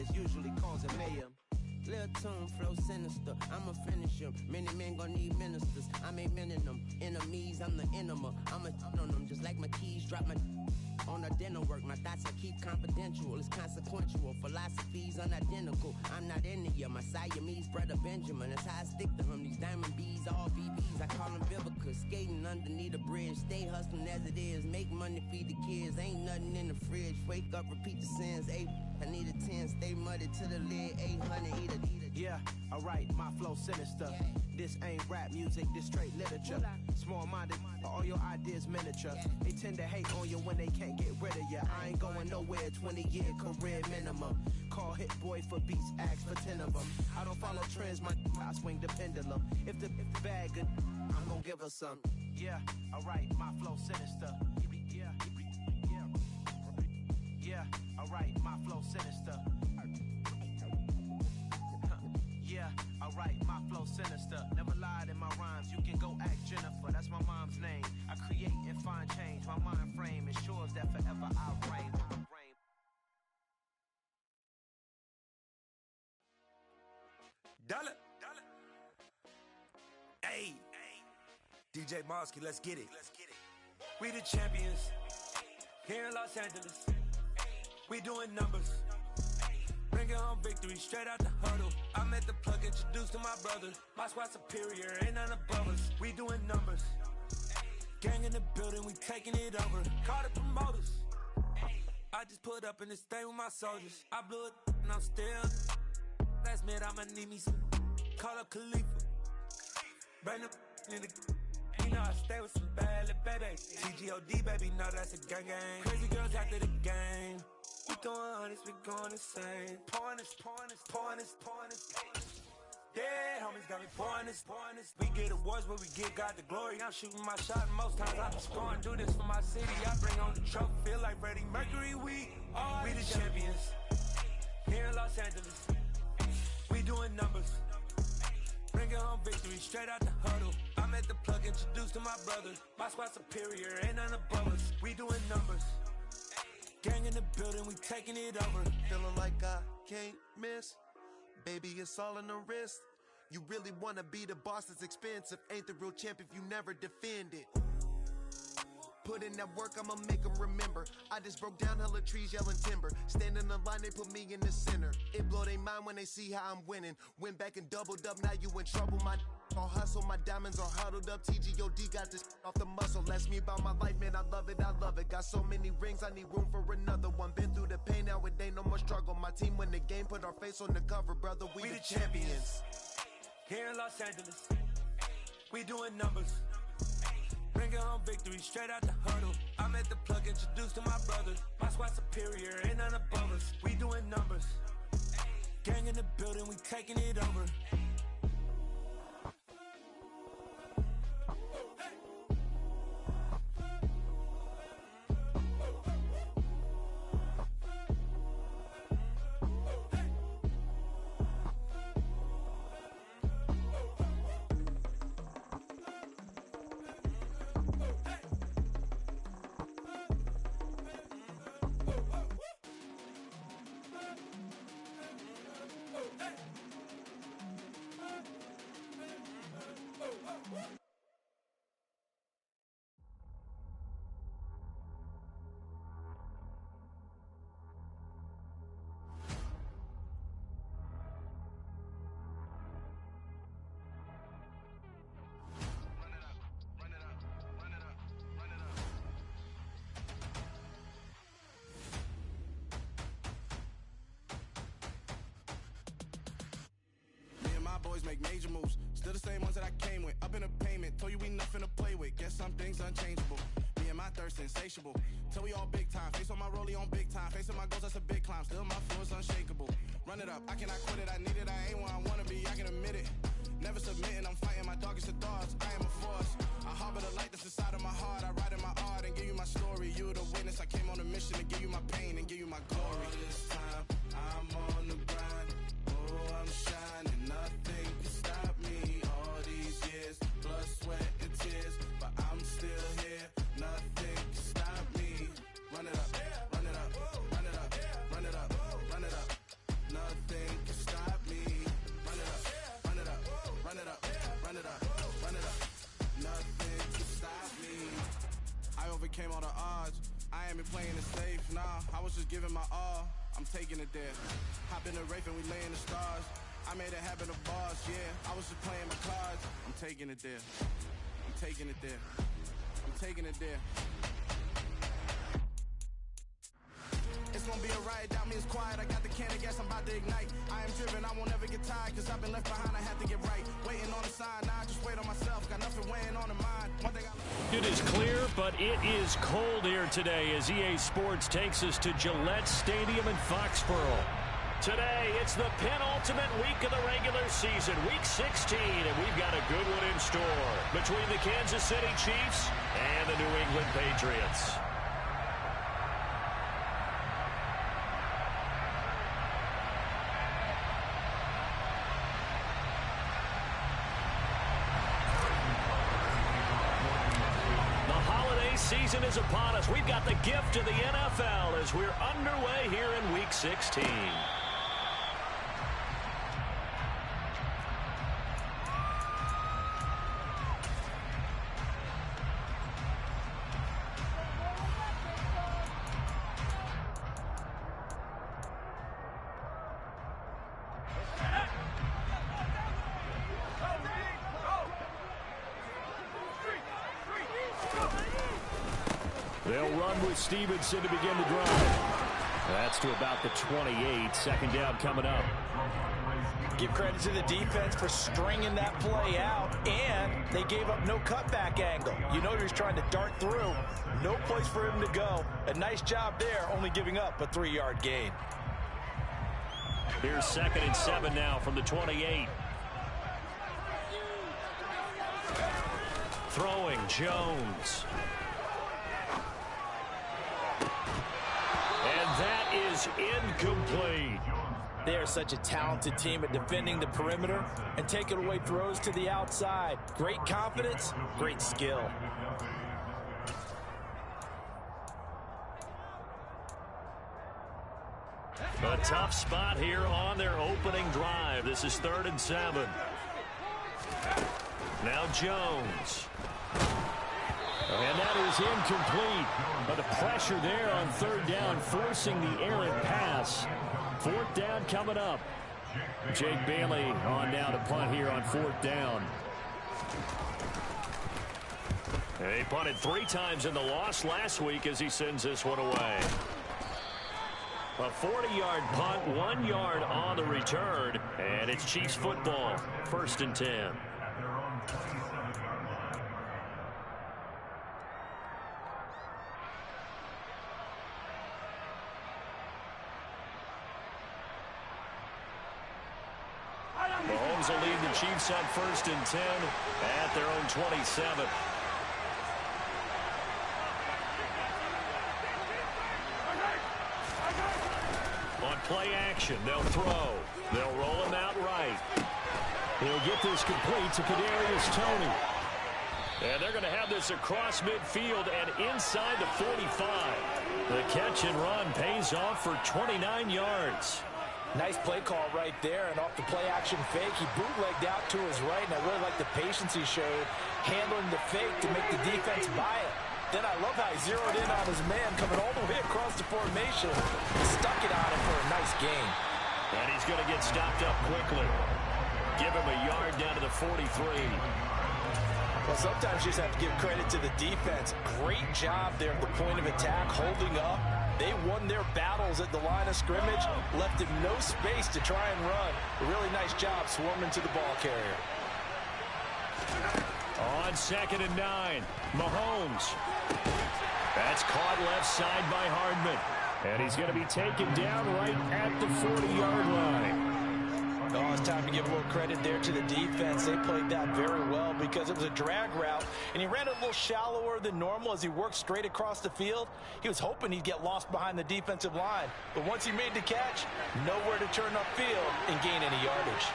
is usually causing mayhem. Lil' tune, flow sinister, I'ma finish him. Many men gon' need ministers, I'm a men in them. Enemies, I'm the enema, I'ma on them. Just like my keys, drop my on the dinner work. My thoughts I keep confidential, it's consequential. Philosophies unidentical, I'm not in the my Siamese brother Benjamin. That's how I stick to him, these diamond bees, all BBs. I call them Vivica, skating underneath the bridge. Stay hustling as it is, make money, feed the kids. Ain't nothing in the fridge, wake up, repeat the sins. I need a 10, stay muddy to the lid. 800, eat it. Yeah, alright, my flow sinister. This ain't rap music, this straight literature. Small-minded, all your ideas miniature. They tend to hate on you when they can't get rid of you. I ain't going nowhere, 20-year career minimum. Call Hit Boy for beats, ask for 10 of them. I don't follow trends, I swing the pendulum. If the bag good, I'm gon' give her some. Yeah, alright, my flow sinister. Yeah, alright, my flow sinister. Yeah, alright, my flow sinister. Never lied in my rhymes, you can go ask Jennifer, that's my mom's name. I create and find change, my mind frame ensures that forever I'll reign. Dollar. Hey, DJ Mosky, let's get it. We the champions here in Los Angeles. We doing numbers. Bringing home victory straight out the huddle. I'm at the plug, introduced to my brother. My squad superior, ain't none above us. We doing numbers. Gang in the building, we taking it over. Call the promoters. I just put up in this thing with my soldiers. I blew it and I'm still. Last minute I'ma need me some. Call up Khalifa. Bring them in the. You know I stay with some bad little baby. TGOD baby, no that's a gang. Crazy girls after the game. We throwing hundreds, we going insane. Pouring this. Dead homies got me pouring this. We get awards, but we give God the glory. I'm shooting my shot, and most times I'm scoring. Do this for my city, I bring on the trophy. Feel like Freddie Mercury, we the champions. Here in Los Angeles, we doing numbers. Bringing home victory straight out the huddle. I'm at the plug, introduced to my brother. My squad superior, ain't none above us. We doing numbers. Gang in the building, we taking it over. Feeling like I can't miss. Baby, it's all in the wrist. You really wanna be the boss, that's expensive. Ain't the real champ if you never defend it. Put in that work, I'ma make them remember. I just broke down hella trees, yelling timber. Stand in the line, they put me in the center. It blow their mind when they see how I'm winning. Went back and doubled up, now you in trouble. My all hustle, my diamonds are huddled up. TGOD got this off the muscle. Ask me about my life, man, I love it. Got so many rings, I need room for another one. Been through the pain, now it ain't no more struggle. My team win the game, put our face on the cover, brother. We the champions. Here in Los Angeles, we doing numbers. Bringing home victory straight out the huddle. I'm at the plug, introduced to my brother. My squad superior, ain't none above us. We doing numbers. Gang in the building, we taking it over. Boys make major moves, still the same ones that I came with. Up in a payment, told you we nothing to play with. Guess some things unchangeable. Me and my thirst insatiable. Till we all big time. Face on my rollie on big time. Facing my goals, that's a big climb. Still my floor is unshakable. Run it up, I cannot quit it. I need it, I ain't where I wanna be. I can admit it. Never submitting, I'm fighting my darkest of thoughts. I am a force. I harbor the light that's inside of my heart. I write in my art and give you my story. You the witness. I came on a mission to give you my pain and give you my glory. All this time, I'm on the grind. Oh, I'm shining. Nothing can stop me. All these years, blood, sweat, and tears. But I'm still here. Nothing can stop me. Run it up, run it up, run it up, run it up, run it up. me playing it safe, nah, I was just giving my all. I'm taking it there. Hop in the Wraith and we laying the stars. I made a habit of bars, yeah. I was just playing my cards. I'm taking it there. I'm taking it there. I'm taking it there. It's gonna be a riot, doubt me it's quiet. I got the can of gas, I'm about to ignite. I am driven, I won't ever get tired, cause I've been left behind, I had to get right. Waiting on the sign, now I just wait on myself. Got nothing weighing on the mind. One thing It is clear, but it is cold here today as EA Sports takes us to Gillette Stadium in Foxborough. Today, it's the penultimate week of the regular season, week 16, and we've got a good one in store between the Kansas City Chiefs and the New England Patriots. Season is upon us. We've got the gift of the NFL as we're underway here in Week 16. They'll run with Stevenson to begin the drive. That's to about the 28. Second down coming up. Give credit to the defense for stringing that play out, and they gave up no cutback angle. You know he was trying to dart through. No place for him to go. A nice job there, only giving up a 3-yard gain. Here's 2nd and 7 now from the 28. Throwing Jones. And that is incomplete. They are such a talented team at defending the perimeter and taking away throws to the outside. Great confidence, great skill. A tough spot here on their opening drive. This is 3rd and 7. Now Jones. And that is incomplete. But the pressure there on 3rd down, forcing the errant pass. 4th down coming up. Jake Bailey on down to punt here on 4th down. He punted 3 times in the loss last week as he sends this one away. A 40-yard punt, 1 yard on the return, and it's Chiefs football, 1st and 10. Mahomes will lead the Chiefs on 1st and 10 at their own 27. On play action, they'll throw. They'll roll him out right. He'll get this complete to Kadarius Toney. And they're going to have this across midfield and inside the 45. The catch and run pays off for 29 yards. Nice play call right there, and off the play-action fake, he bootlegged out to his right, and I really like the patience he showed handling the fake to make the defense buy it. Then I love how he zeroed in on his man coming all the way across the formation. Stuck it on him for a nice gain. And he's going to get stopped up quickly. Give him a yard down to the 43. Well, sometimes you just have to give credit to the defense. Great job there at the point of attack, holding up. They won their battles at the line of scrimmage, left him no space to try and run. A really nice job swarming to the ball carrier. On 2nd and 9, Mahomes. That's caught left side by Hardman. And he's going to be taken down right at the 40-yard line. Oh, it's time to give a little credit there to the defense. They played that very well because it was a drag route, and he ran a little shallower than normal as he worked straight across the field. He was hoping he'd get lost behind the defensive line, but once he made the catch, nowhere to turn upfield and gain any yardage.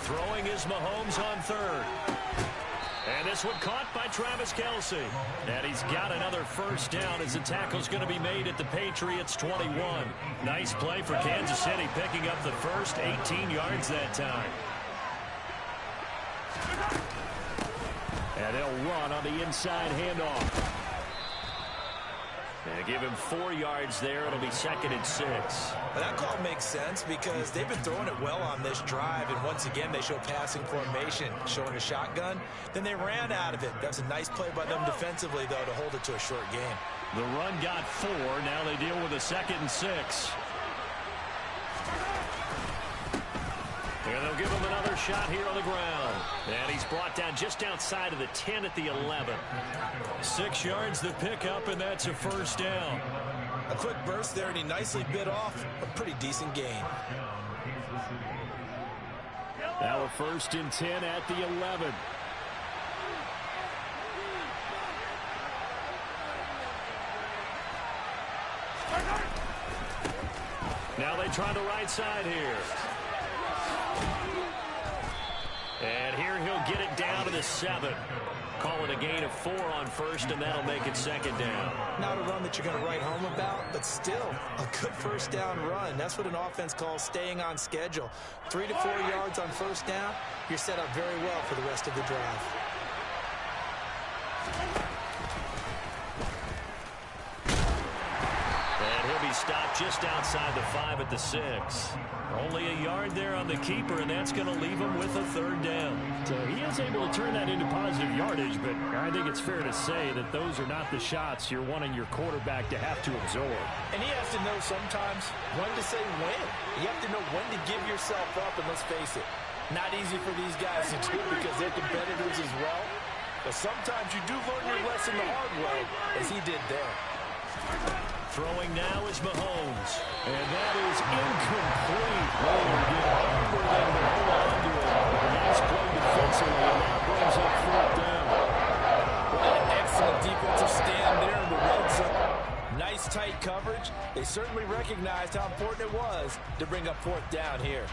Throwing is Mahomes on 3rd. And this one caught by Travis Kelce. And he's got another 1st down as the tackle's going to be made at the Patriots 21. Nice play for Kansas City, picking up the first 18 yards that time. And they'll run on the inside handoff. And give him 4 yards there. It'll be 2nd and 6. Well, that call makes sense because they've been throwing it well on this drive. And once again, they show passing formation, showing a shotgun. Then they ran out of it. That's a nice play by them defensively, though, to hold it to a short game. The run got 4. Now they deal with a 2nd and 6. And they'll give him another shot here on the ground. And he's brought down just outside of the 10 at the 11. 6 yards the pickup, and that's a 1st down. A quick burst there, and he nicely bit off a pretty decent gain. Now a 1st and 10 at the 11. Now they try the right side here. And here he'll get it down to the 7. Call it a gain of 4 on 1st, and that'll make it 2nd down. Not a run that you're going to write home about, but still a good 1st down run. That's what an offense calls staying on schedule. 3 to 4 yards on 1st down, you're set up very well for the rest of the drive. And he'll be stopped just outside the 5 at the 6. Only a yard there on the keeper, and that's going to leave him with a 3rd down. So he is able to turn that into positive yardage, but I think it's fair to say that those are not the shots you're wanting your quarterback to have to absorb. And he has to know sometimes when to say when. You have to know when to give yourself up, and let's face it, not easy for these guys to do because they're competitors as well. But sometimes you do learn your lesson the hard way, as he did there. Throwing now is Mahomes. And that is incomplete. Oh, get harder than to hold on to it. Nice play defensively, and that brings up 4th down. What an excellent defensive stand there in the red zone. Nice tight coverage. They certainly recognized how important it was to bring up 4th down here.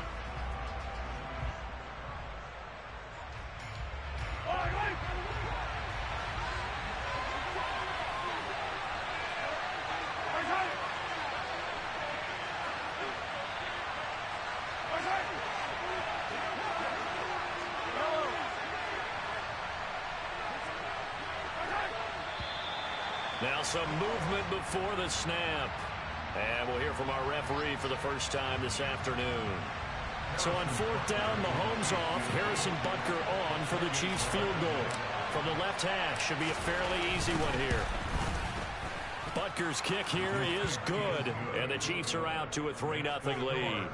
Now some movement before the snap. And we'll hear from our referee for the first time this afternoon. So on 4th down, Mahomes off. Harrison Butker on for the Chiefs field goal. From the left hash, should be a fairly easy one here. Butker's kick here is good. And the Chiefs are out to a 3-0 lead.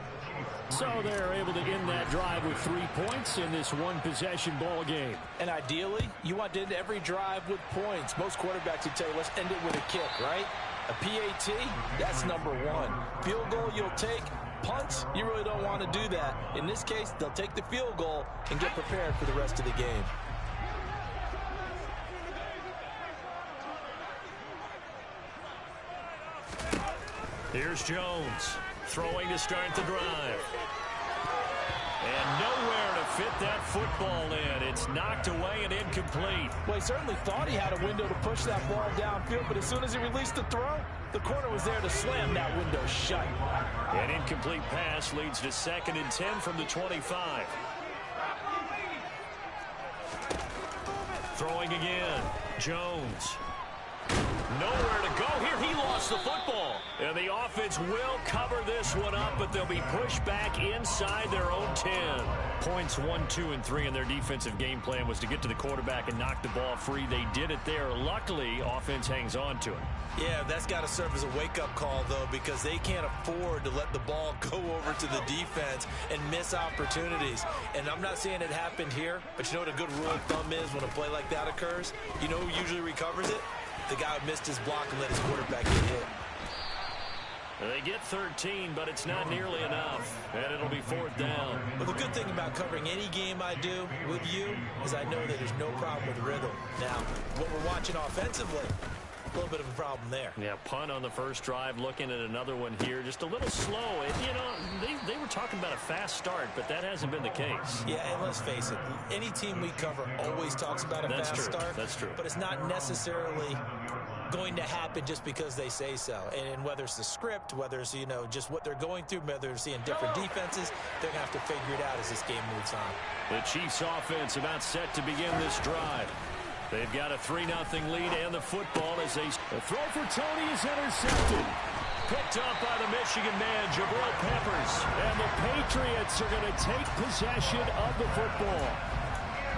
So they're able to end that drive with 3 points in this one-possession ball game. And ideally, you want to end every drive with points. Most quarterbacks would tell you, let's end it with a kick, right? A PAT, that's number 1. Field goal you'll take. Punts, you really don't want to do that. In this case, they'll take the field goal and get prepared for the rest of the game. Here's Jones. Throwing to start the drive. And nowhere to fit that football in. It's knocked away and incomplete. Well, he certainly thought he had a window to push that ball downfield, but as soon as he released the throw, the corner was there to slam that window shut. An incomplete pass leads to 2nd and 10 from the 25. Throwing again. Jones. Nowhere to go here. He lost the football. And the offense will cover this one up, but they'll be pushed back inside their own 10. Points 1, 2, and 3 in their defensive game plan was to get to the quarterback and knock the ball free. They did it there. Luckily, offense hangs on to it. Yeah, that's got to serve as a wake-up call, though, because they can't afford to let the ball go over to the defense and miss opportunities. And I'm not saying it happened here, but you know what a good rule of thumb is when a play like that occurs? You know who usually recovers it? The guy who missed his block and let his quarterback get hit. They get 13, but it's not nearly enough, and it'll be 4th down. Well, the good thing about covering any game I do with you is I know that there's no problem with rhythm. Now, what we're watching offensively, a little bit of a problem there. Yeah, punt on the first drive, looking at another one here, just a little slow. And, you know, they were talking about a fast start, but that hasn't been the case. Yeah, and let's face it, any team we cover always talks about a fast start. That's true. But it's not necessarily going to happen just because they say so. And whether it's the script, whether it's, you know, just what they're going through, whether they're seeing different defenses, they're going to have to figure it out as this game moves on. The Chiefs offense about set to begin this drive. They've got a 3-0 lead and the football as the throw for Tony is intercepted. Picked up by the Michigan man, Jabril Peppers. And the Patriots are going to take possession of the football.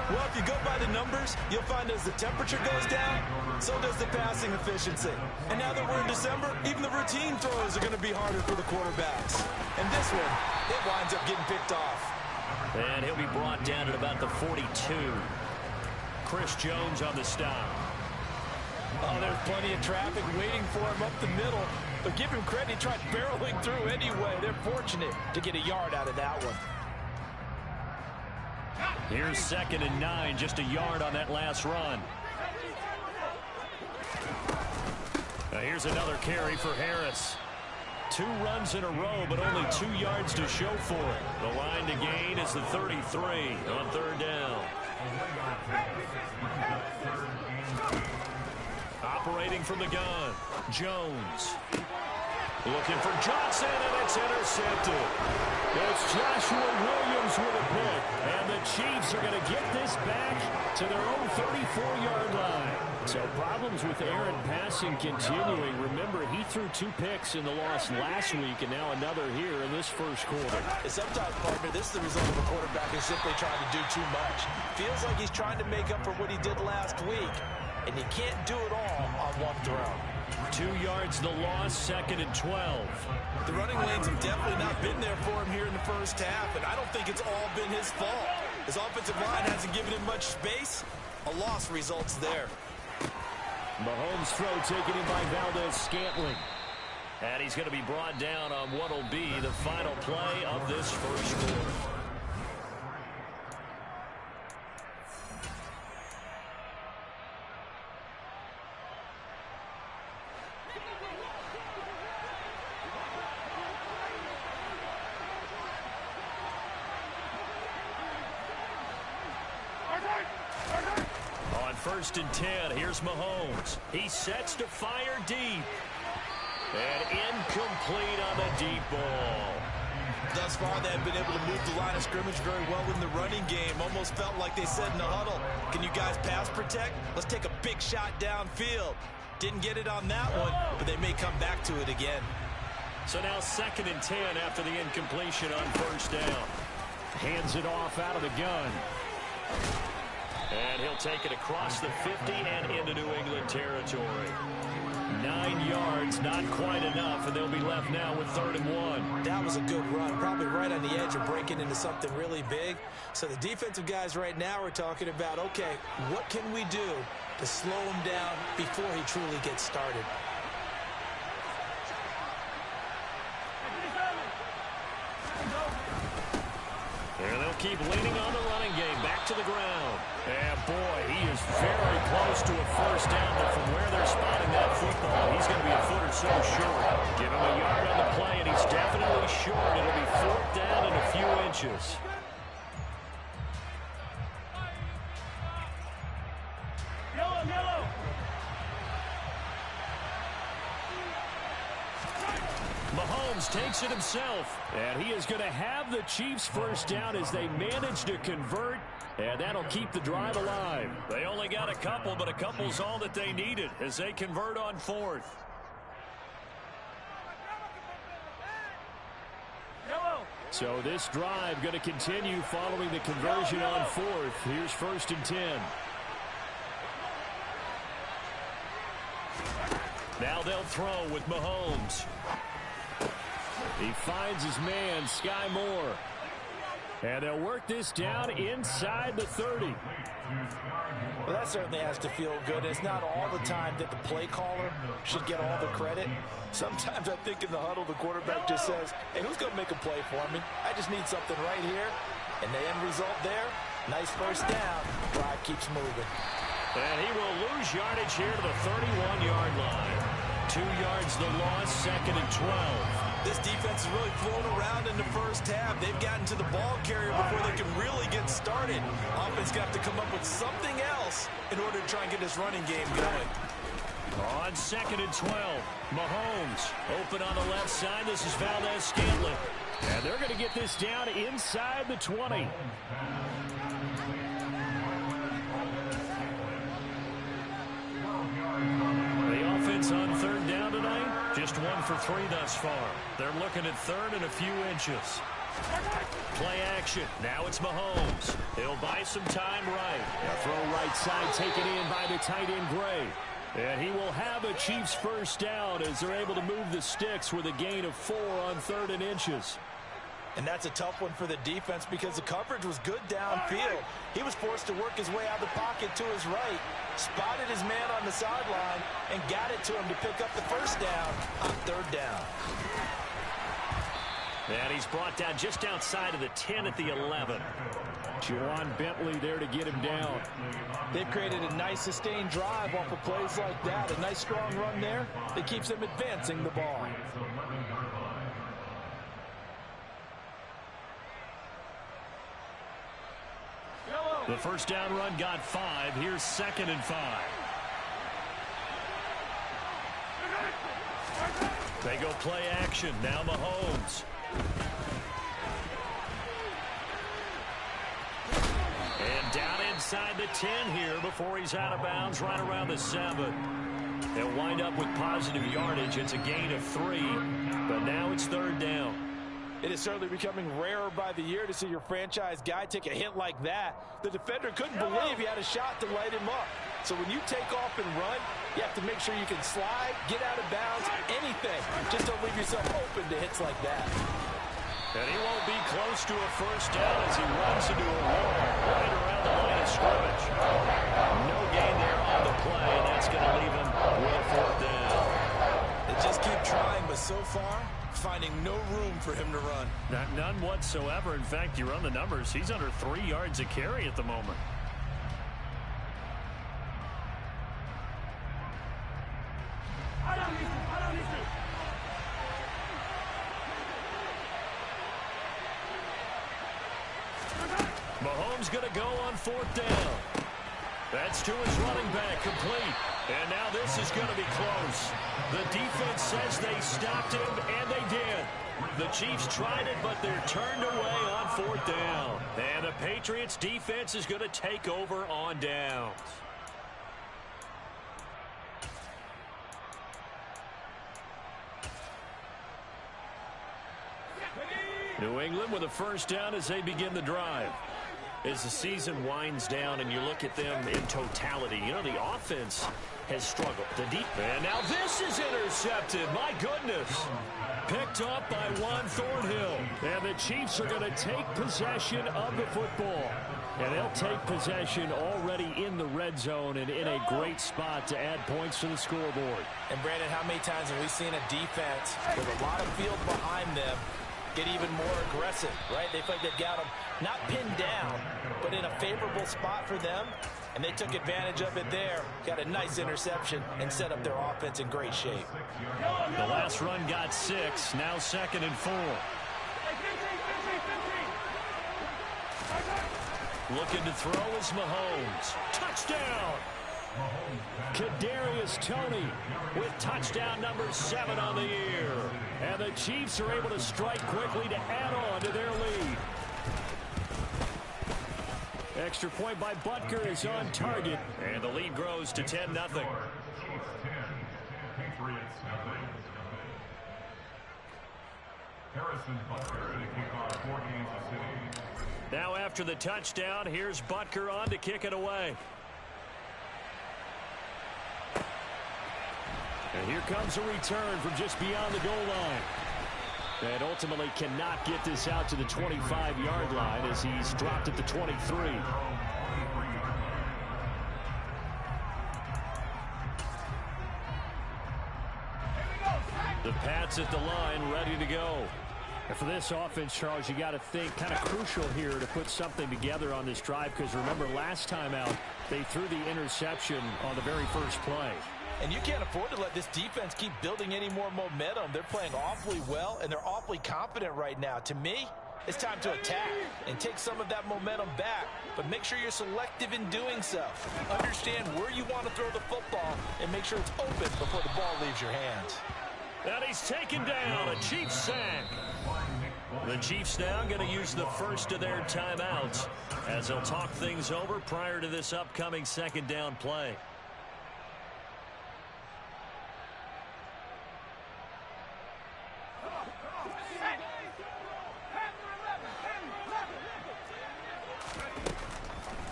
Well, if you go by the numbers, you'll find as the temperature goes down, so does the passing efficiency. And now that we're in December, even the routine throws are going to be harder for the quarterbacks. And this one, it winds up getting picked off. And he'll be brought down at about the 42. Chris Jones on the stop. Oh, there's plenty of traffic waiting for him up the middle. But give him credit, he tried barreling through anyway. They're fortunate to get a yard out of that one. Here's 2nd and 9, just a yard on that last run. Now here's another carry for Harris. 2 runs in a row, but only 2 yards to show for it. The line to gain is the 33 on 3rd down. Operating from the gun, Jones. Looking for Johnson, and it's intercepted. It's Joshua Williams with a pick, and the Chiefs are going to get this back to their own 34-yard line. So problems with Aaron passing continuing. Remember, he threw 2 picks in the loss last week, and now another here in this first quarter. Sometimes, partner, this is the result of a quarterback who's simply trying to do too much. Feels like he's trying to make up for what he did last week, and you can't do it all on one throw. 2 yards the loss, 2nd and 12. The running lanes have definitely not been there for him here in the first half, and I don't think it's all been his fault. His offensive line hasn't given him much space. A loss results there. Mahomes' throw taken in by Valdez-Scantling. And he's going to be brought down on what will be the final play of this first quarter. On 1st and 10, here's Mahomes. He sets to fire deep. And incomplete on the deep ball. Thus far, they have been able to move the line of scrimmage very well in the running game. Almost felt like they said in the huddle, can you guys pass protect? Let's take a big shot downfield. Didn't get it on that one, but they may come back to it again. So now 2nd and 10 after the incompletion on 1st down. Hands it off out of the gun. And he'll take it across the 50 and into New England territory. 9 yards, not quite enough, and they'll be left now with 3rd and 1. That was a good run, probably right on the edge of breaking into something really big. So the defensive guys right now are talking about, okay, what can we do to slow him down before he truly gets started? And they'll keep leaning on the running game. Back to the ground. And boy, he is very close to a first down, but from where they're spotting that football, he's going to be a foot or so short. Give him a yard on the play, and he's definitely short. It'll be 4th down and a few inches. Mahomes takes it himself, and he is going to have the Chiefs first down as they manage to convert, and that'll keep the drive alive. They only got a couple, but a couple's all that they needed as they convert on 4th. So this drive going to continue following the conversion on 4th. Here's 1st and 10. Now they'll throw with Mahomes. He finds his man, Sky Moore. And they'll work this down inside the 30. Well, that certainly has to feel good. It's not all the time that the play caller should get all the credit. Sometimes I think in the huddle, the quarterback just says, hey, who's going to make a play for me? I just need something right here. And the end result there, nice first down. Drive keeps moving. And he will lose yardage here to the 31-yard line. 2 yards the loss, 2nd and 12. This defense is really flown around in the first half. They've gotten to the ball carrier before they can really get started. Offense got to come up with something else in order to try and get this running game going. On 2nd and 12, Mahomes open on the left side. This is Valdez-Scantling. And they're going to get this down inside the 20. 1 for 3 thus far. They're looking at third and a few inches. Play action. Now it's Mahomes. He'll buy some time right. A throw right side taken in by the tight end Gray. And he will have a Chiefs first down as they're able to move the sticks with a gain of 4 on 3rd and inches. And that's a tough one for the defense because the coverage was good downfield. He was forced to work his way out of the pocket to his right, spotted his man on the sideline, and got it to him to pick up the first down on 3rd down. And he's brought down just outside of the 10 at the 11. Juwan Bentley there to get him down. They've created a nice sustained drive off of plays like that. A nice strong run there that keeps them advancing the ball. The first down run got 5. Here's 2nd and 5. They go play action. Now Mahomes. And down inside the 10 here before he's out of bounds right around the 7. They'll wind up with positive yardage. It's a gain of 3, but now it's 3rd down. It is certainly becoming rarer by the year to see your franchise guy take a hit like that. The defender couldn't believe he had a shot to light him up. So when you take off and run, you have to make sure you can slide, get out of bounds, anything. Just don't leave yourself open to hits like that. And he won't be close to a first down as he runs into a wall right around the line of scrimmage. No gain there on the play, and that's going to leave him with a 4th down. They just keep trying, but so far, finding no room for him to run. None whatsoever. In fact, you run the numbers. He's under 3 yards a carry at the moment. Mahomes going to go on 4th down. That's to his running back, complete. And now this is going to be close. The defense says they stopped him, and they did. The Chiefs tried it, but they're turned away on 4th down. And the Patriots defense is going to take over on downs. New England with a first down as they begin the drive. As the season winds down and you look at them in totality, you know, the offense has struggled. And now this is intercepted. My goodness. Picked up by Juan Thornhill. And the Chiefs are going to take possession of the football. And they'll take possession already in the red zone and in a great spot to add points to the scoreboard. And Brandon, how many times have we seen a defense with a lot of field behind them get even more aggressive, right? They feel like they've got them not pinned down, but in a favorable spot for them, and they took advantage of it there. Got a nice interception and set up their offense in great shape. The last run got 6, now 2nd and 4. Looking to throw is Mahomes. Touchdown! Kadarius Toney with touchdown number 7 on the year. And the Chiefs are able to strike quickly to add on to their lead. Extra point by Butker is on target. And the lead grows to 10-0. Now after the touchdown, here's Butker on to kick it away. And here comes a return from just beyond the goal line. And ultimately cannot get this out to the 25-yard line as he's dropped at the 23. The Pats at the line, ready to go. And for this offense, Charles, you got to think kind of crucial here to put something together on this drive, because remember last time out, they threw the interception on the very first play. And you can't afford to let this defense keep building any more momentum. They're playing awfully well, and they're awfully confident right now. To me, it's time to attack and take some of that momentum back, but make sure you're selective in doing so. Understand where you want to throw the football and make sure it's open before the ball leaves your hands. And he's taken down, a Chiefs sack. The Chiefs now going to use the first of their timeouts as they'll talk things over prior to this upcoming second down play.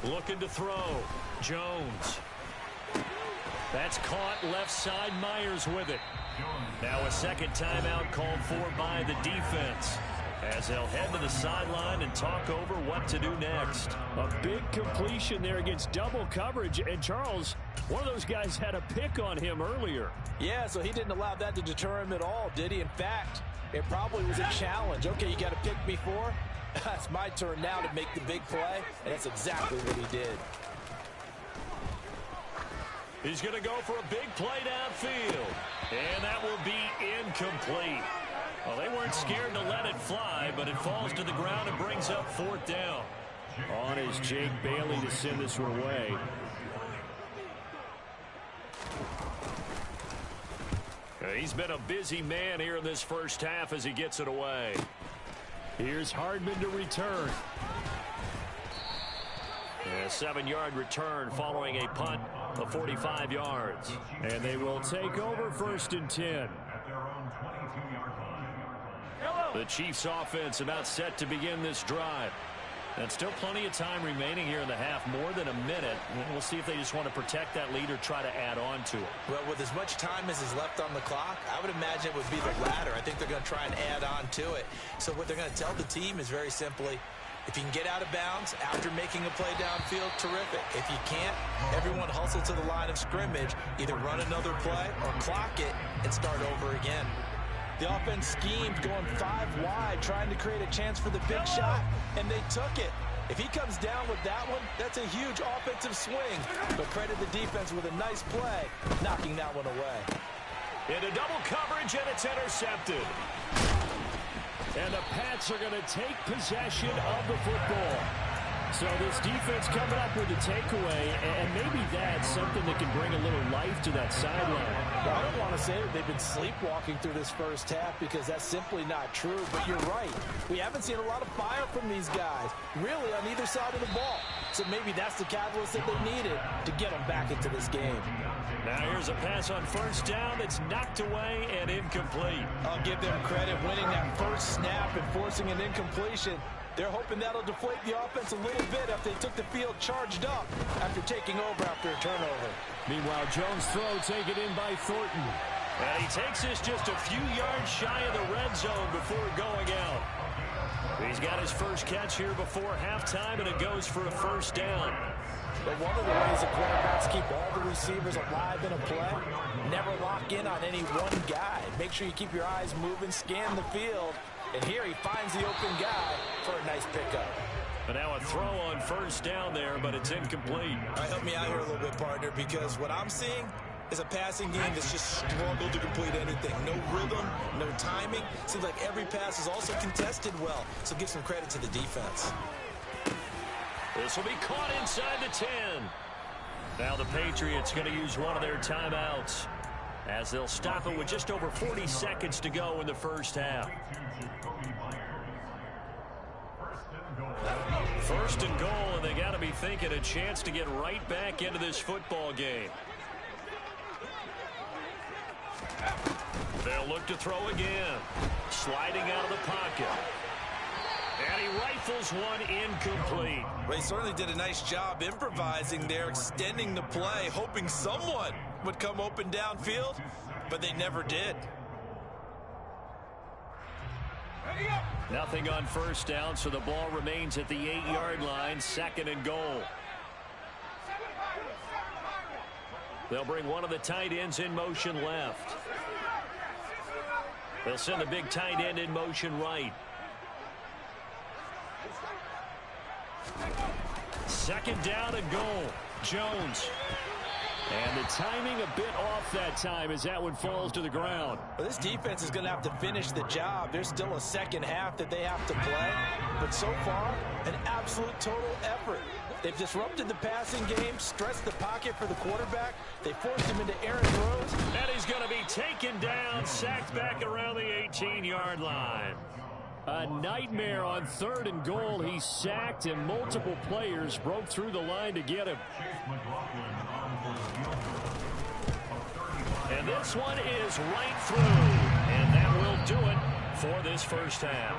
Looking to throw. Jones. That's caught left side. Myers with it. Now a second timeout called for by the defense, as they'll head to the sideline and talk over what to do next. A big completion there against double coverage. And Charles, one of those guys had a pick on him earlier. Yeah, so he didn't allow that to deter him at all, did he? In fact, it probably was a challenge. Okay, you got a pick before. It's my turn now to make the big play, and that's exactly what he did. He's going to go for a big play downfield, and that will be incomplete. Well, they weren't scared to let it fly, but it falls to the ground and brings up 4th down. On is Jake Bailey to send this one away. He's been a busy man here in this first half as he gets it away. Here's Hardman to return. A 7-yard return following a punt of 45 yards. And they will take over 1st and 10. The Chiefs offense about set to begin this drive. And still plenty of time remaining here in the half, more than a minute. We'll see if they just want to protect that lead or try to add on to it. Well, with as much time as is left on the clock, I would imagine it would be the latter. I think they're going to try and add on to it. So what they're going to tell the team is very simply, if you can get out of bounds after making a play downfield, terrific. If you can't, everyone hustle to the line of scrimmage, either run another play or clock it and start over again. The offense schemed going 5 wide, trying to create a chance for the big shot, and they took it. If he comes down with that one, that's a huge offensive swing. But credit the defense with a nice play, knocking that one away. Into double coverage, and it's intercepted. And the Pats are going to take possession of the football. So this defense coming up with a takeaway, and maybe that's something that can bring a little life to that sideline. Well, I don't want to say that they've been sleepwalking through this first half, because that's simply not true, but you're right. We haven't seen a lot of fire from these guys, really, on either side of the ball. So maybe that's the catalyst that they needed to get them back into this game. Now here's a pass on 1st down that's knocked away and incomplete. I'll give them credit winning that first snap and forcing an incompletion. They're hoping that'll deflate the offense a little bit after they took the field charged up after taking over after a turnover. Meanwhile, Jones' throw taken in by Thornton. And he takes this just a few yards shy of the red zone before going out. He's got his first catch here before halftime, and it goes for a 1st down. But one of the ways that quarterbacks keep all the receivers alive in a play, never lock in on any one guy. Make sure you keep your eyes moving, scan the field. And here he finds the open guy for a nice pickup. And now a throw on 1st down there, but it's incomplete. All right, help me out here a little bit, partner, because what I'm seeing is a passing game that's just struggled to complete anything. No rhythm, no timing. Seems like every pass is also contested well. So give some credit to the defense. This will be caught inside the 10. Now the Patriots going to use one of their timeouts, as they'll stop it with just over 40 seconds to go in the first half. 1st and goal, and they got to be thinking a chance to get right back into this football game. They'll look to throw again. Sliding out of the pocket. And he rifles one incomplete. Well, he certainly did a nice job improvising there, extending the play, hoping someone would come open downfield, but they never did. Nothing on 1st down, so the ball remains at the 8-yard line, 2nd and goal. They'll bring one of the tight ends in motion left. They'll send the big tight end in motion right. 2nd down and goal. Jones. And the timing a bit off that time as that one falls to the ground. Well, this defense is going to have to finish the job. There's still a second half that they have to play. But so far, an absolute total effort. They've disrupted the passing game, stressed the pocket for the quarterback. They forced him into errant throws. And he's going to be taken down, sacked back around the 18-yard line. A nightmare on 3rd and goal. He's sacked, and multiple players broke through the line to get him. And this one is right through. And that will do it for this first half.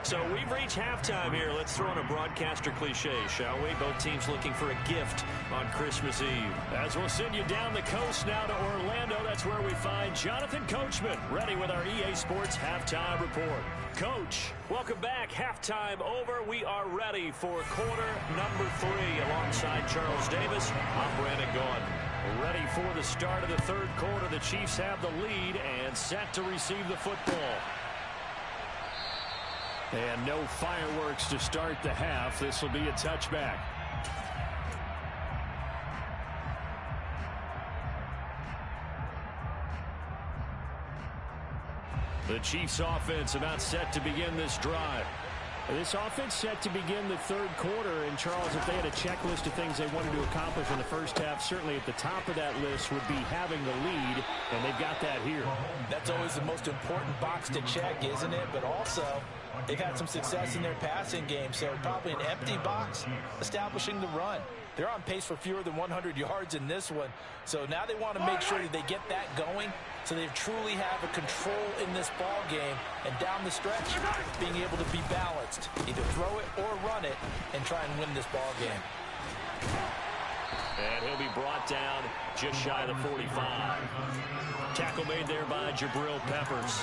So we've reached halftime here. Let's throw in a broadcaster cliche, shall we? Both teams looking for a gift on Christmas Eve. As we'll send you down the coast now to Orlando, that's where we find Jonathan Coachman, ready with our EA Sports Halftime Report. Coach, welcome back. Halftime over. We are ready for quarter number 3 alongside Charles Davis. I'm Brandon Gaudin. Ready for the start of the third quarter. The Chiefs have the lead and set to receive the football. And no fireworks to start the half. This will be a touchback. The Chiefs offense about set to begin this drive. This offense set to begin the third quarter. And, Charles, if they had a checklist of things they wanted to accomplish in the first half, certainly at the top of that list would be having the lead, and they've got that here. That's always the most important box to check, isn't it? But also, they've had some success in their passing game, so probably an empty box establishing the run. They're on pace for fewer than 100 yards in this one, so now they want to make sure that they get that going so they truly have a control in this ball game, and down the stretch, being able to be balanced. Either throw it or run it and try and win this ball game. And he'll be brought down just shy of the 45. Tackle made there by Jabril Peppers.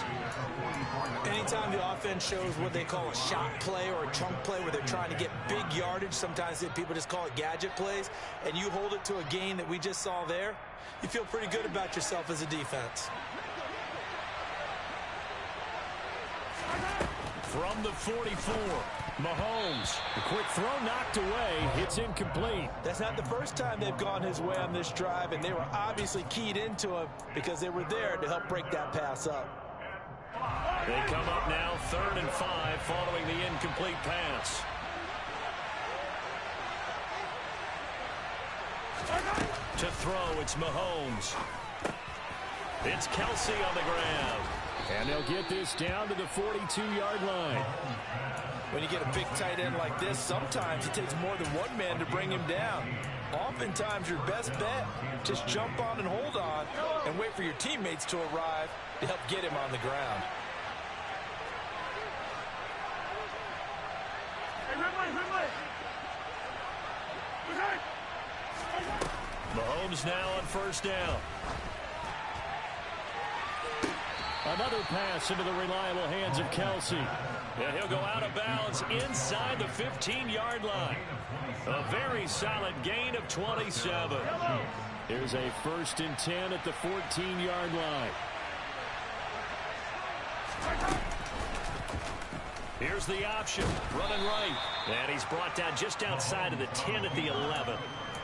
Anytime the offense shows what they call a shot play or a chunk play where they're trying to get big yardage, sometimes people just call it gadget plays, and you hold it to a gain that we just saw there, you feel pretty good about yourself as a defense. From the 44, Mahomes. A quick throw knocked away. It's incomplete. That's not the first time they've gone his way on this drive, and they were obviously keyed into him because they were there to help break that pass up. They come up now 3rd and 5 following the incomplete pass. To throw, it's Mahomes. It's Kelsey on the ground. And they'll get this down to the 42-yard line. When you get a big tight end like this, sometimes it takes more than one man to bring him down. Oftentimes, your best bet, just jump on and hold on and wait for your teammates to arrive to help get him on the ground. Mahomes now on 1st down. Another pass into the reliable hands of Kelsey. And he'll go out of bounds inside the 15-yard line. A very solid gain of 27. Here's a 1st and 10 at the 14-yard line. Here's the option, running right. And he's brought down just outside of the 10 at the 11.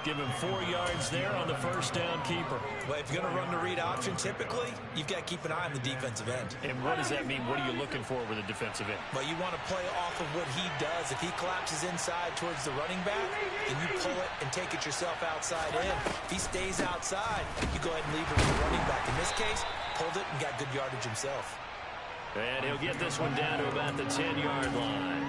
Give him 4 yards there on the 1st down keeper. Well, if you're going to run the read option, typically, you've got to keep an eye on the defensive end. And what does that mean? What are you looking for with a defensive end? Well, you want to play off of what he does. If he collapses inside towards the running back, then you pull it and take it yourself outside in. If he stays outside, you go ahead and leave it with the running back. In this case, pulled it and got good yardage himself. And he'll get this one down to about the 10-yard line.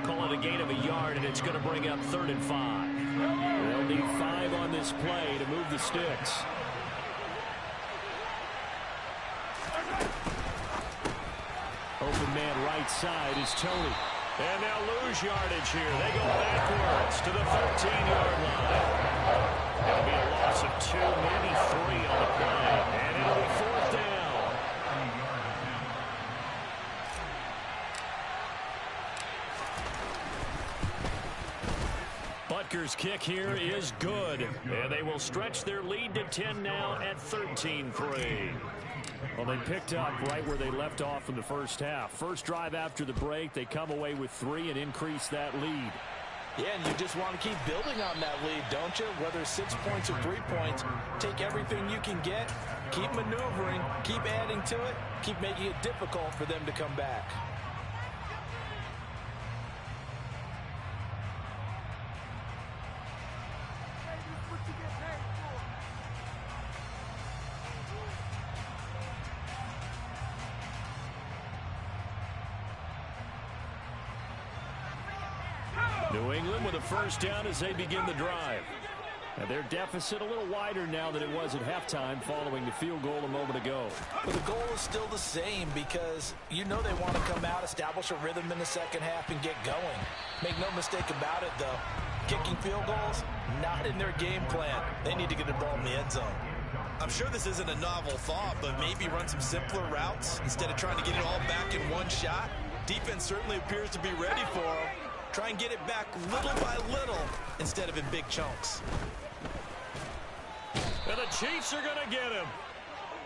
Call it a gain of a yard, and it's going to bring up 3rd and 5. They'll need 5 on this play to move the sticks. Open man right side is Tony. And they'll lose yardage here. They go backwards to the 13-yard line. It'll be a loss of 2, maybe 3 on the play. And it'll be 4th down. Butker's kick here is good. And they will stretch their lead to 10 now at 13-3. Well, they picked up right where they left off in the first half. First drive after the break, they come away with 3 and increase that lead. Yeah, and you just want to keep building on that lead, don't you? Whether it's 6 points or 3 points, take everything you can get, keep maneuvering, keep adding to it, keep making it difficult for them to come back. New England with a 1st down as they begin the drive. And their deficit a little wider now than it was at halftime following the field goal a moment ago. But the goal is still the same because you know they want to come out, establish a rhythm in the second half, and get going. Make no mistake about it, though. Kicking field goals, not in their game plan. They need to get the ball in the end zone. I'm sure this isn't a novel thought, but maybe run some simpler routes instead of trying to get it all back in one shot. Defense certainly appears to be ready for them. Try and get it back little by little instead of in big chunks. And the Chiefs are going to get him.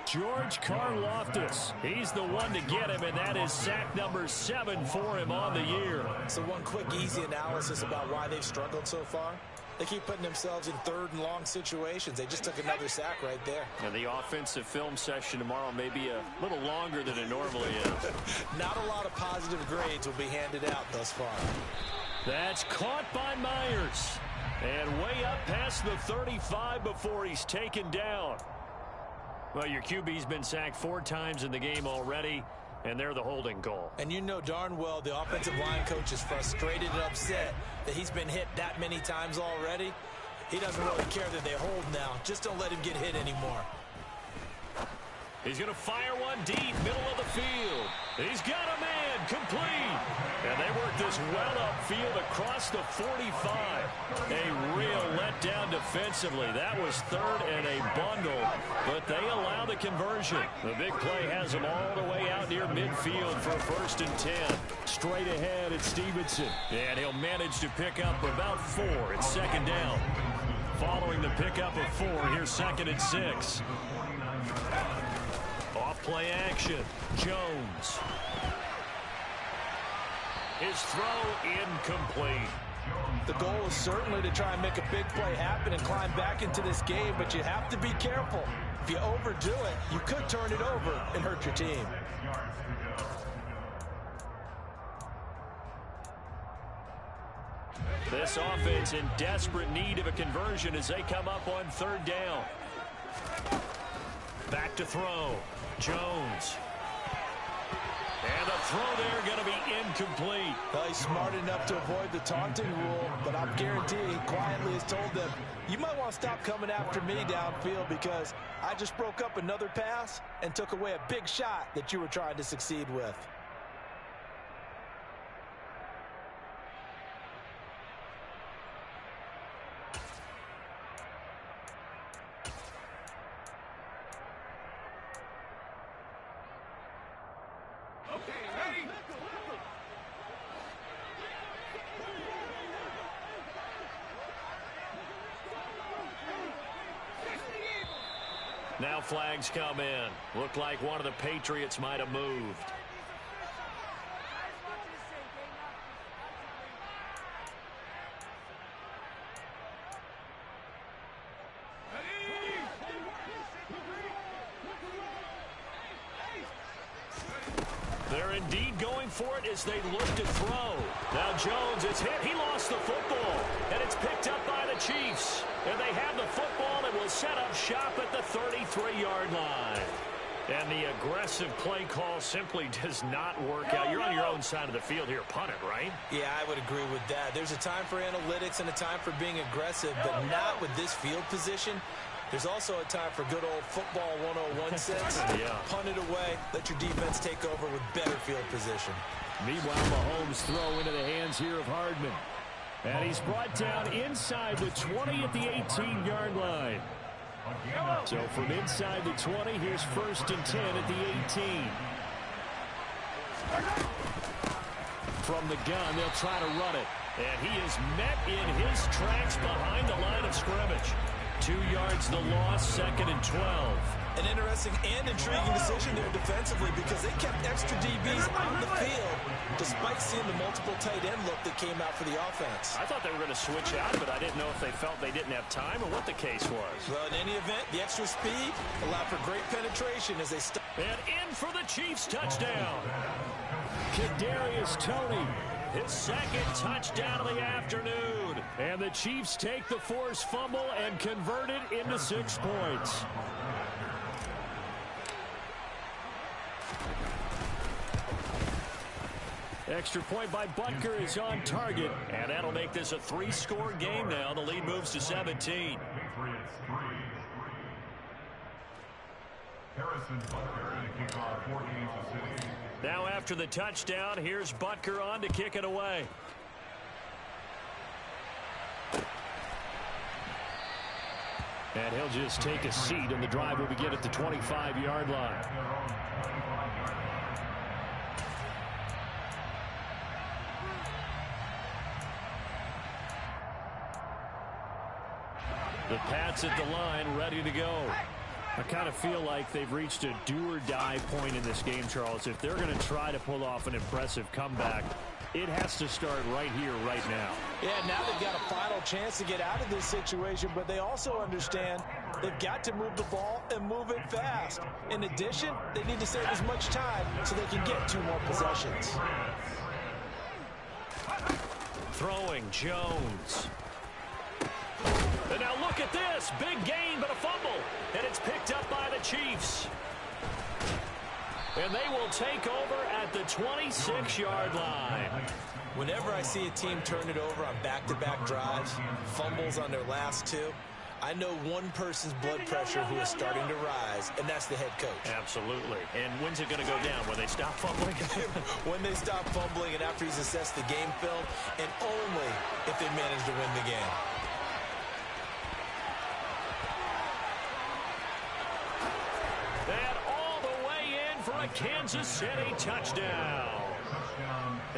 George Karlaftis. He's the one to get him, and that is sack number 7 for him on the year. So one quick, easy analysis about why they've struggled so far. They keep putting themselves in third and long situations. They just took another sack right there. And the offensive film session tomorrow may be a little longer than it normally is. Not a lot of positive grades will be handed out thus far. That's caught by Myers. And way up past the 35 before he's taken down. Well, your QB's been sacked 4 times in the game already, and they're the holding call. And you know darn well the offensive line coach is frustrated and upset that he's been hit that many times already. He doesn't really care that they hold now. Just don't let him get hit anymore. He's going to fire one deep, middle of the field. He's got a man, complete. And they work this well upfield across the 45. A real letdown defensively. That was third and a bundle, but they allow the conversion. The big play has them all the way out near midfield for 1st and 10. Straight ahead, it's Stevenson. And he'll manage to pick up about 4. It's 2nd down. Following the pickup of 4, here's 2nd and 6. Off-play action. Jones. His throw incomplete. The goal is certainly to try and make a big play happen and climb back into this game, but you have to be careful. If you overdo it, you could turn it over and hurt your team. This offense in desperate need of a conversion as they come up on 3rd down. Back to throw. Jones. And the throw there going to be incomplete. Well, he's smart enough to avoid the taunting rule, but I'm guaranteeing he quietly has told them, you might want to stop coming after me downfield because I just broke up another pass and took away a big shot that you were trying to succeed with. Now flags come in. Looked like one of the Patriots might have moved. They're indeed going for it as they look to throw. Now Jones is hit. He lost the football. And it's picked up by the Chiefs. And they have the football and will set up shop at the 33-yard line. And the aggressive play call simply does not work out. You're on your own side of the field here. Punt it, right? Yeah, I would agree with that. There's a time for analytics and a time for being aggressive, but not with this field position. There's also a time for good old football 101 sense. Yeah. Punt it away. Let your defense take over with better field position. Meanwhile, Mahomes throw into the hands here of Hardman. And he's brought down inside the 20 at the 18-yard line. So from inside the 20, here's 1st and 10 at the 18. From the gun, they'll try to run it. And he is met in his tracks behind the line of scrimmage. 2 yards the loss, 2nd and 12. An interesting and intriguing decision there defensively because they kept extra DBs on the field despite seeing the multiple tight end look that came out for the offense. I thought they were going to switch out, but I didn't know if they felt they didn't have time or what the case was. Well, in any event, the extra speed allowed for great penetration as they and in for the Chiefs touchdown. Kadarius Toney, his 2nd touchdown of the afternoon. And the Chiefs take the forced fumble and convert it into 6 points. Extra point by Butker is on target, and that'll make this a 3-score game now. The lead moves to 17. Now after the touchdown, here's Butker on to kick it away. And he'll just take a seat, and the drive will begin at the 25-yard line. The Pats at the line, ready to go. I kind of feel like they've reached a do-or-die point in this game, Charles. If they're going to try to pull off an impressive comeback, it has to start right here, right now. Yeah, now they've got a final chance to get out of this situation, but they also understand they've got to move the ball and move it fast. In addition, they need to save as much time so they can get 2 more possessions. Throwing, Jones. And now look at this. Big gain, but a fumble. And it's picked up by the Chiefs. And they will take over at the 26-yard line. Whenever I see a team turn it over on back-to-back drives, fumbles on their last 2, I know one person's blood pressure who is starting to rise, and that's the head coach. Absolutely. And when's it going to go down? When they stop fumbling? When they stop fumbling and after he's assessed the game film, and only if they manage to win the game. And all the way in for a Kansas City touchdown.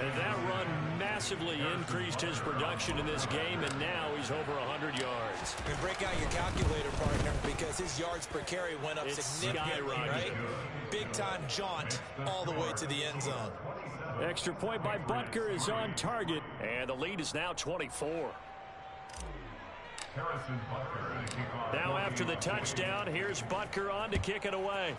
And that run massively increased his production in this game, and now he's over 100 yards. And break out your calculator, partner, because his yards per carry went up significantly, right? Big-time jaunt all the way to the end zone. Extra point by Butker is on target, and the lead is now 24. Now after the touchdown, here's Butker on to kick it away.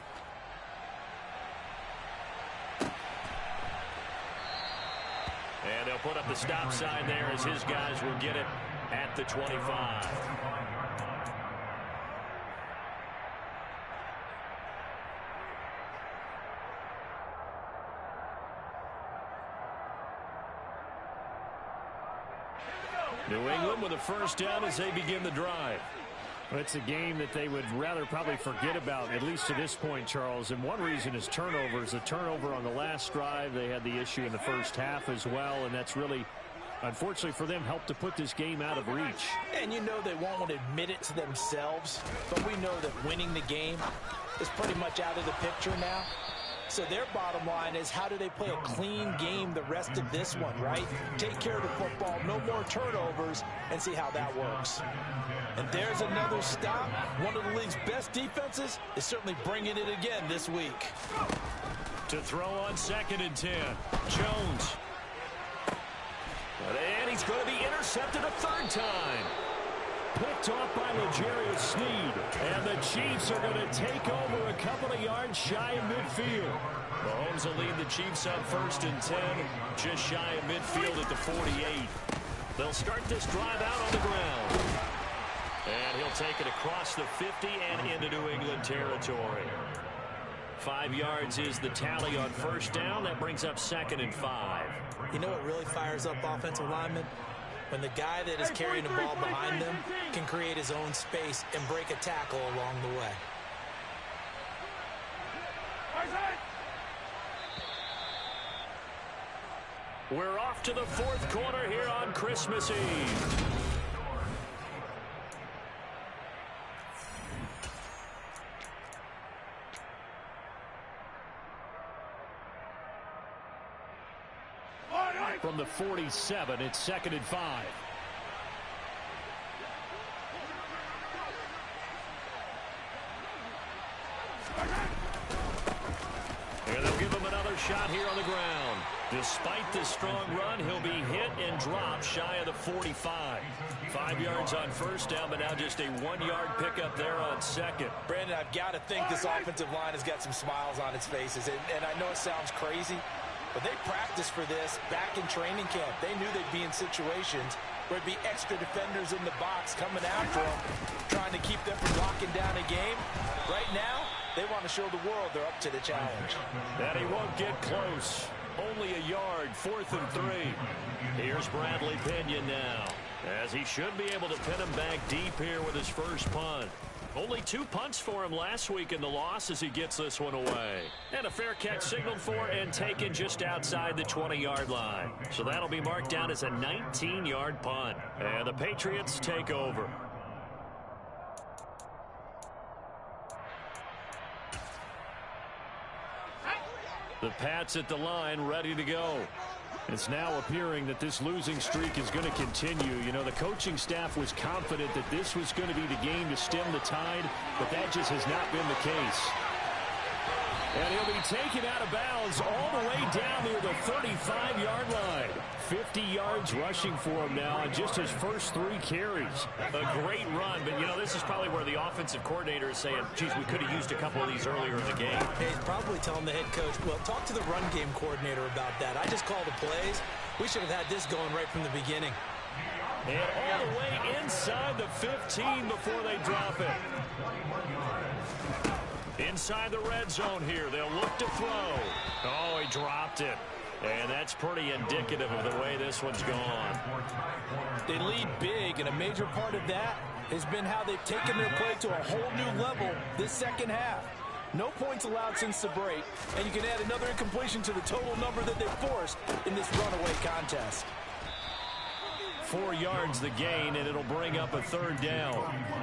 And they'll put up the stop sign there as his guys will get it at the 25. New England with a first down as they begin the drive. Well, it's a game that they would rather probably forget about, at least to this point, Charles. And one reason is turnovers. The turnover on the last drive, they had the issue in the first half as well, and that's really, unfortunately for them, helped to put this game out of reach. And you know they won't want to admit it to themselves, but we know that winning the game is pretty much out of the picture now. So their bottom line is, how do they play a clean game the rest of this one, right? Take care of the football, no more turnovers, and see how that works. And there's another stop. One of the league's best defenses is certainly bringing it again this week. To throw on 2nd and 10, Jones. And he's going to be intercepted a 3rd time. Picked off by L'Jarius Sneed. And the Chiefs are going to take over a couple of yards shy of midfield. Mahomes will lead the Chiefs on 1st and 10, just shy of midfield at the 48. They'll start this drive out on the ground. And he'll take it across the 50 and into New England territory. 5 yards is the tally on 1st down. That brings up 2nd and 5. You know what really fires up offensive linemen? When the guy that is carrying the ball behind them can create his own space and break a tackle along the way. We're off to the 4th quarter here on Christmas Eve. From the 47, it's 2nd and 5. And they'll give him another shot here on the ground. Despite the strong run, he'll be hit and dropped shy of the 45. 5 yards on 1st down, but now just a 1-yard pickup there on 2nd. Brandon, I've got to think this offensive line has got some smiles on its faces. And I know it sounds crazy, but they practiced for this back in training camp. They knew they'd be in situations where it'd be extra defenders in the box coming after them, trying to keep them from locking down a game. Right now, they want to show the world they're up to the challenge. And he won't get close. Only a yard, 4th and 3. Here's Bradley Pinion now. As he should be able to pin him back deep here with his first punt. Only 2 punts for him last week in the loss as he gets this one away. And a fair catch signaled for and taken just outside the 20-yard line. So that'll be marked down as a 19-yard punt. And the Patriots take over. The Pats at the line, ready to go. It's now appearing that this losing streak is going to continue. You know, the coaching staff was confident that this was going to be the game to stem the tide, but that just has not been the case. And he'll be taken out of bounds all the way down near the 35-yard line. 50 yards rushing for him now on just his first 3 carries. A great run, but, you know, this is probably where the offensive coordinator is saying, geez, we could have used a couple of these earlier in the game. Hey, he's probably telling the head coach, well, talk to the run game coordinator about that. I just called the plays. We should have had this going right from the beginning. And all the way inside the 15 before they drop it. Inside the red zone here. They'll look to throw. Oh, he dropped it. And that's pretty indicative of the way this one's gone. They lead big, and a major part of that has been how they've taken their play to a whole new level this second half. No points allowed since the break, and you can add another incompletion to the total number that they forced in this runaway contest. 4 yards the gain, and it'll bring up a 3rd down.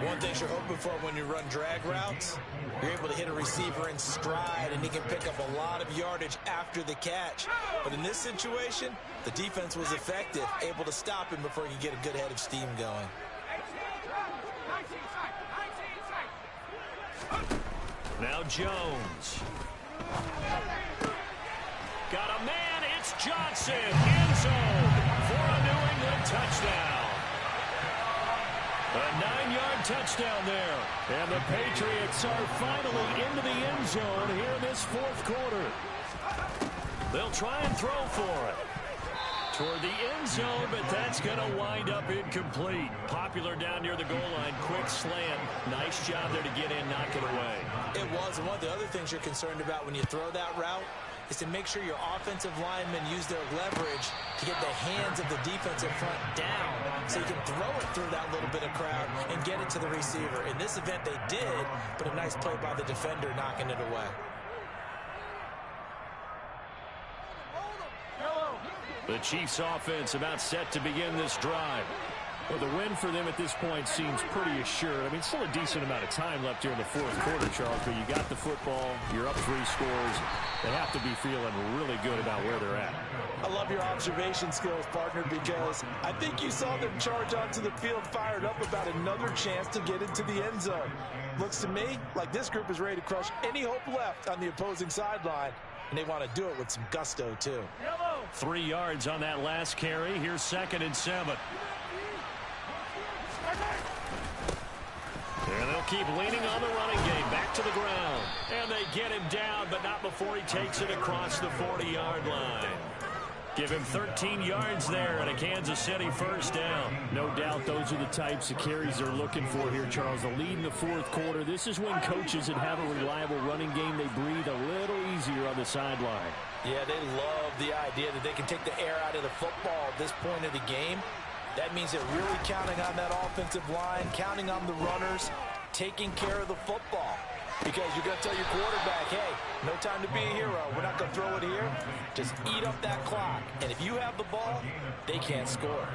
One thing you're hoping for when you run drag routes, you're able to hit a receiver in stride, and he can pick up a lot of yardage after the catch. But in this situation, the defense was effective, able to stop him before he could get a good head of steam going. Now Jones. Got a man, it's Johnson, end zone for a New England touchdown. A 9-yard touchdown there. And the Patriots are finally into the end zone here in this 4th quarter. They'll try and throw for it. Toward the end zone, but that's going to wind up incomplete. Popular down near the goal line. Quick slant. Nice job there to get in, knock it away. It was. And one of the other things you're concerned about when you throw that route is to make sure your offensive linemen use their leverage to get the hands of the defensive front down so you can throw it through that little bit of crowd and get it to the receiver. In this event, they did, but a nice play by the defender knocking it away. The Chiefs offense about set to begin this drive. Well, the win for them at this point seems pretty assured. I mean, still a decent amount of time left here in the 4th quarter, Charles, but you got the football, you're up 3 scores. They have to be feeling really good about where they're at. I love your observation skills, partner, because I think you saw them charge onto the field fired up about another chance to get into the end zone. Looks to me like this group is ready to crush any hope left on the opposing sideline, and they want to do it with some gusto, too. 3 yards on that last carry. Here's 2nd and 7. And they'll keep leaning on the running game. Back to the ground. And they get him down, but not before he takes it across the 40-yard line. Give him 13 yards there and a Kansas City first down. No doubt those are the types of carries they're looking for here, Charles. The lead in the 4th quarter. This is when coaches that have a reliable running game, they breathe a little easier on the sideline. Yeah, they love the idea that they can take the air out of the football at this point of the game. That means they're really counting on that offensive line, counting on the runners, taking care of the football. Because you're going to tell your quarterback, hey, no time to be a hero. We're not going to throw it here. Just eat up that clock. And if you have the ball, they can't score.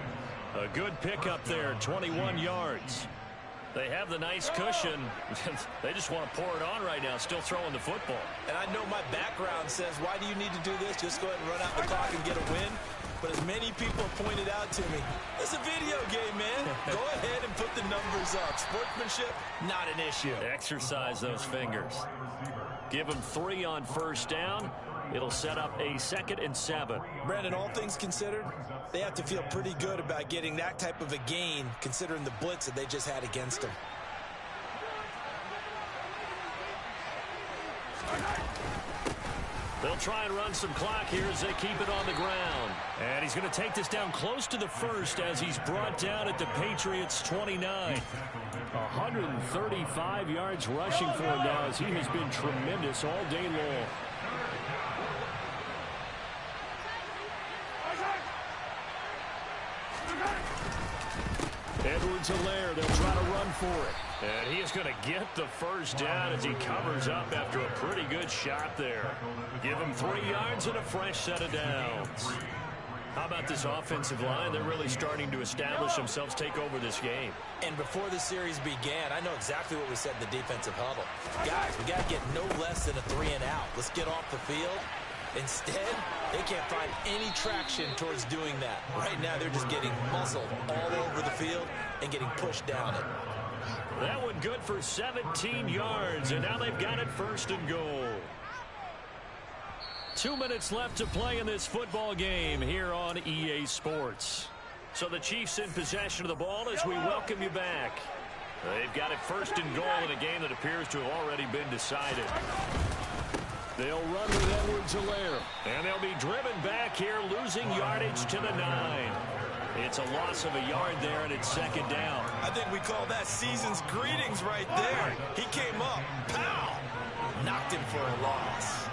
A good pickup there, 21 yards. They have the nice cushion. They just want to pour it on right now, still throwing the football. And I know my background says, why do you need to do this? Just go ahead and run out the clock and get a win. But as many people have pointed out to me, it's a video game, man. Go ahead and put the numbers up. Sportsmanship, not an issue. Exercise those fingers. Give them 3 on first down. It'll set up a 2nd and 7. Brandon, all things considered, they have to feel pretty good about getting that type of a gain, considering the blitz that they just had against them. They'll try and run some clock here as they keep it on the ground. And he's going to take this down close to the 1st as he's brought down at the Patriots' 29. 135 yards rushing for him now as he has been tremendous all day long. Edwards-Helaire, they'll try to run for it. And he is going to get the first down as he covers up after a pretty good shot there. Give him 3 yards and a fresh set of downs. How about this offensive line? They're really starting to establish themselves, take over this game. And before the series began, I know exactly what we said in the defensive huddle. Guys, we got to get no less than a 3-and-out. Let's get off the field. Instead, they can't find any traction towards doing that. Right now, they're just getting muscled all over the field and getting pushed down it. That one good for 17 yards, and now they've got it 1st and goal. 2 minutes left to play in this football game here on EA Sports. So the Chiefs in possession of the ball as we welcome you back. They've got it 1st and goal in a game that appears to have already been decided. They'll run with Edwards-Helaire, and they'll be driven back here, losing yardage to the 9. It's a loss of a yard there, and it's 2nd down. I think we call that season's greetings right there. He came up, pow, knocked him for a loss.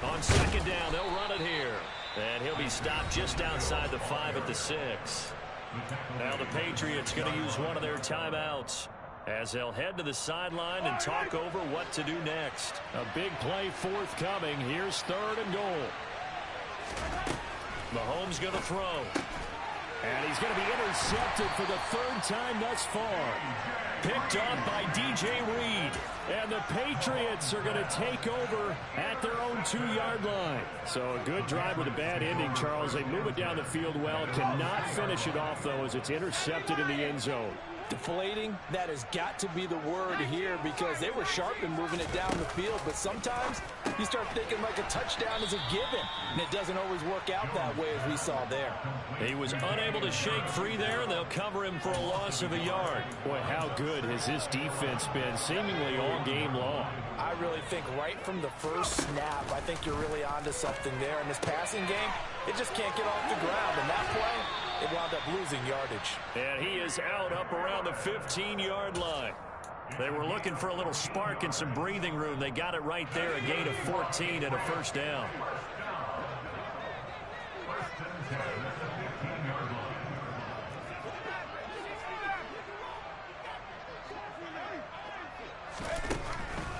On 2nd down, they'll run it here. And he'll be stopped just outside the 5 at the 6. Now the Patriots going to use one of their timeouts as they'll head to the sideline and talk over what to do next. A big play forthcoming. Here's 3rd and goal. Mahomes going to throw. And he's going to be intercepted for the 3rd time thus far. Picked up by DJ Reed. And the Patriots are going to take over at their own 2-yard line. So a good drive with a bad ending, Charles. They move it down the field well. Cannot finish it off, though, as it's intercepted in the end zone. Deflating, that has got to be the word here because they were sharp in moving it down the field, but sometimes you start thinking like a touchdown is a given, and it doesn't always work out that way as we saw there. He was unable to shake free there, and they'll cover him for a loss of a yard. Boy, how good has this defense been seemingly all game long? I really think right from the first snap, I think you're really onto something there. In this passing game, it just can't get off the ground, and that play, it wound up losing yardage. And he is out up around the 15-yard line. They were looking for a little spark and some breathing room. They got it right there, a gain of 14 and a 1st down.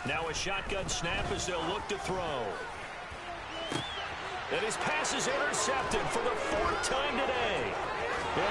Now a shotgun snap as they'll look to throw. And his pass is intercepted for the 4th time today.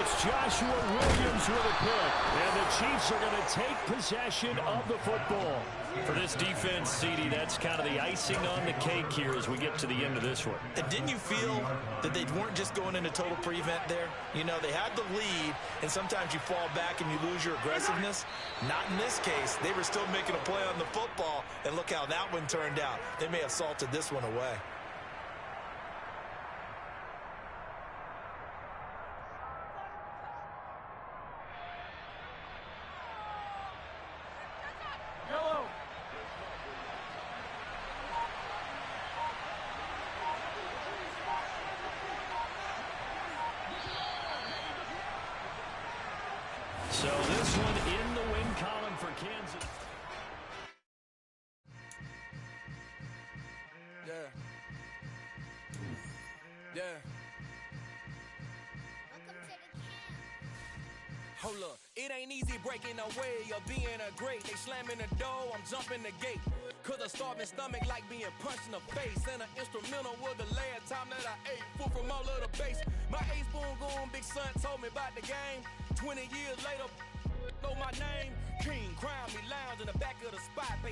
It's Joshua Williams with a pick. And the Chiefs are going to take possession of the football. For this defense, CD, that's kind of the icing on the cake here as we get to the end of this one. And didn't you feel that they weren't just going into total prevent there? You know, they had the lead, and sometimes you fall back and you lose your aggressiveness. Not in this case. They were still making a play on the football, and look how that one turned out. They may have salted this one away. So this one in the win column for Kansas. Yeah. Hold up, it ain't easy breaking away or being a great. They slamming the door, I'm jumping the gate. Cause a starving stomach like being punched in the face. And an instrumental was the last time that I ate food from all of the base. My A-spoon goon, big son told me about the game. 20 years later, know my name. King, crown me, lounge in the back of the spot.